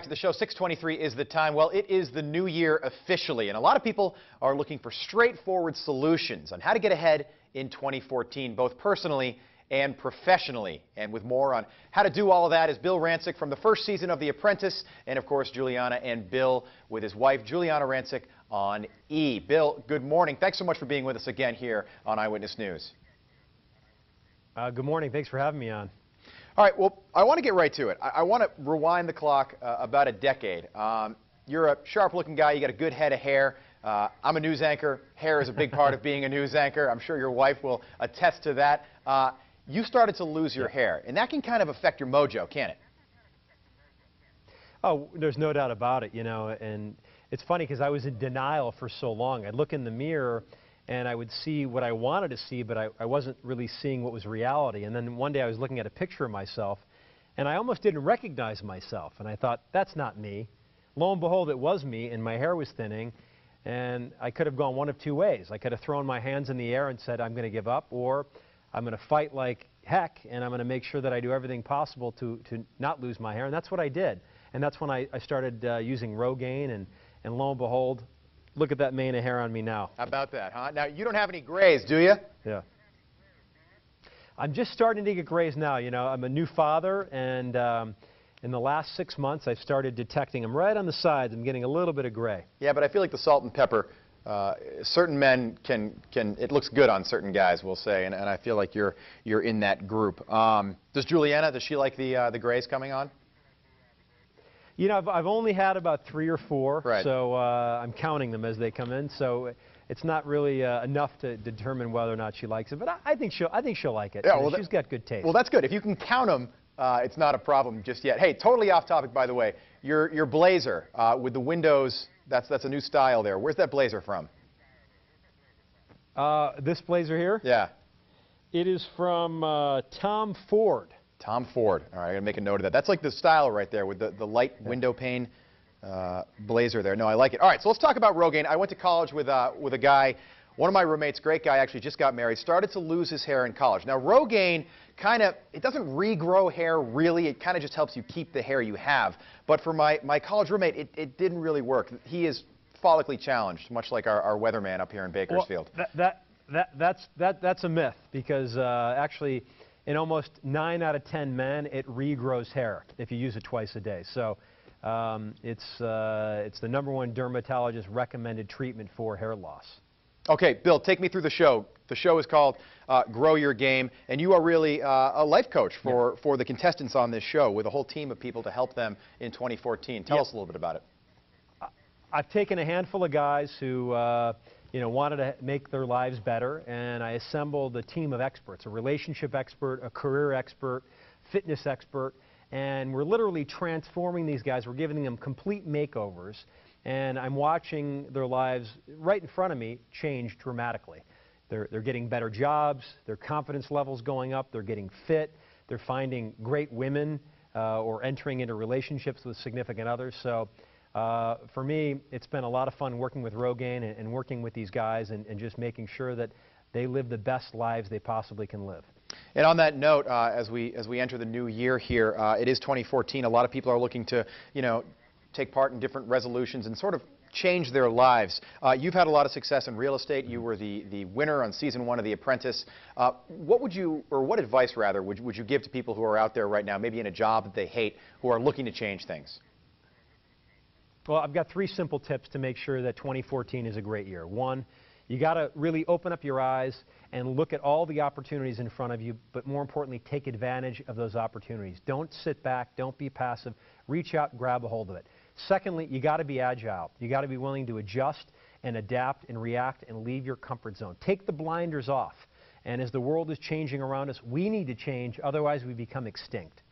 To the show, 6:23 is the time. Well, it is the new year officially, and a lot of people are looking for straightforward solutions on how to get ahead in 2014, both personally and professionally. And with more on how to do all of that is Bill Rancic from the first season of The Apprentice, and of course Juliana and Bill with his wife Juliana Rancic on E. Bill, good morning. Thanks so much for being with us again here on Eyewitness News. Good morning. Thanks for having me on. All right, well, I want to get right to it. I want to rewind the clock about a decade. You're a sharp-looking guy. You got a good head of hair. I'm a news anchor. Hair is a big part of being a news anchor. I'm sure your wife will attest to that. You started to lose your hair, and that can kind of affect your mojo, can't it? Oh, there's no doubt about it, you know, and it's funny because I was in denial for so long. I'd look in the mirror and I would see what I wanted to see, but I wasn't really seeing what was reality. And then one day I was looking at a picture of myself, and I almost didn't recognize myself. And I thought, that's not me. Lo and behold, it was me, and my hair was thinning. And I could have gone one of two ways. I could have thrown my hands in the air and said, I'm going to give up, or I'm going to fight like heck, and I'm going to make sure that I do everything possible to not lose my hair. And that's what I did. And that's when I started using Rogaine, and lo and behold, look at that mane of hair on me now. How about that, huh? Now, you don't have any grays, do you? Yeah. I'm just starting to get grays now. You know, I'm a new father, and in the last 6 months, I've started detecting them right on the sides. I'm getting a little bit of gray. Yeah, but I feel like the salt and pepper, certain men it looks good on certain guys, we'll say, and I feel like you're in that group. Does Juliana, does she like the grays coming on? You know, I've only had about 3 or 4, right. So I'm counting them as they come in. So it's not really enough to determine whether or not she likes it. But I think she'll like it. Yeah, well, she's got good taste. Well, that's good. If you can count them, it's not a problem just yet. Hey, totally off topic, by the way. Your blazer with the windows, that's a new style there. Where's that blazer from? This blazer here? Yeah. It is from Tom Ford. Tom Ford. All right, I got to make a note of that. That's like the style right there with the light window pane blazer there. No, I like it. All right, so let's talk about Rogaine. I went to college with a guy, one of my roommates, great guy, actually just got married, started to lose his hair in college. Now, Rogaine it doesn't regrow hair really. It kind of just helps you keep the hair you have. But for my college roommate, it didn't really work. He is follically challenged, much like our weatherman up here in Bakersfield. Well, that's a myth, because actually, in almost 9 out of 10 men, it regrows hair if you use it twice a day. So it's the #1 dermatologist recommended treatment for hair loss. Okay, Bill, take me through the show. The show is called Grow Your Game, and you are really a life coach for the contestants on this show with a whole team of people to help them in 2014. Tell us a little bit about it. I've taken a handful of guys who wanted to make their lives better, and I assembled a team of experts, a relationship expert, a career expert, fitness expert, and we're literally transforming these guys. We're giving them complete makeovers, and I'm watching their lives right in front of me change dramatically. They're getting better jobs, their confidence levels going up, they're getting fit, they're finding great women or entering into relationships with significant others. So for me, it's been a lot of fun working with Rogaine and working with these guys and just making sure that they live the best lives they possibly can live. And on that note, as we enter the new year here, it is 2014. A lot of people are looking to, take part in different resolutions and sort of change their lives. You've had a lot of success in real estate. You were the winner on season 1 of The Apprentice. What advice rather would you give to people who are out there right now, maybe in a job that they hate, who are looking to change things? Well, I've got 3 simple tips to make sure that 2014 is a great year. 1, you got to really open up your eyes and look at all the opportunities in front of you, but more importantly, take advantage of those opportunities. Don't sit back. Don't be passive. Reach out and grab a hold of it. Secondly, you got to be agile. You got to be willing to adjust and adapt and react and leave your comfort zone. Take the blinders off. And as the world is changing around us, we need to change, otherwise we become extinct.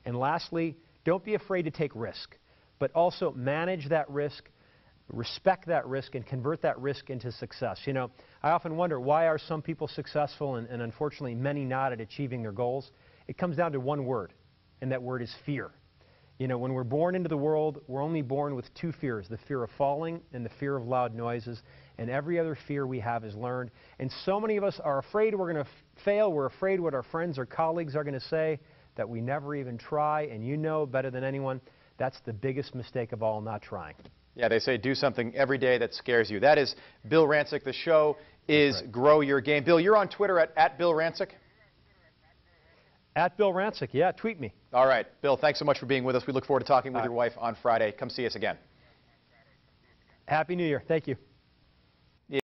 And lastly, don't be afraid to take risk, but also manage that risk, respect that risk, and convert that risk into success. You know, I often wonder, why are some people successful and unfortunately many not at achieving their goals? It comes down to one word, and that word is fear. You know, when we're born into the world, we're only born with 2 fears, the fear of falling and the fear of loud noises, and every other fear we have is learned. And so many of us are afraid we're going to fail. We're afraid what our friends or colleagues are going to say, that we never even try, and you know better than anyone That's the biggest mistake of all, not trying. Yeah, they say do something every day that scares you. That is Bill Rancic. The show is right. Grow Your Game. Bill, you're on Twitter at Bill Rancic? At Bill Rancic, yeah, tweet me. All right. Bill, thanks so much for being with us. We look forward to talking with your wife on Friday. Come see us again. Happy New Year. Thank you.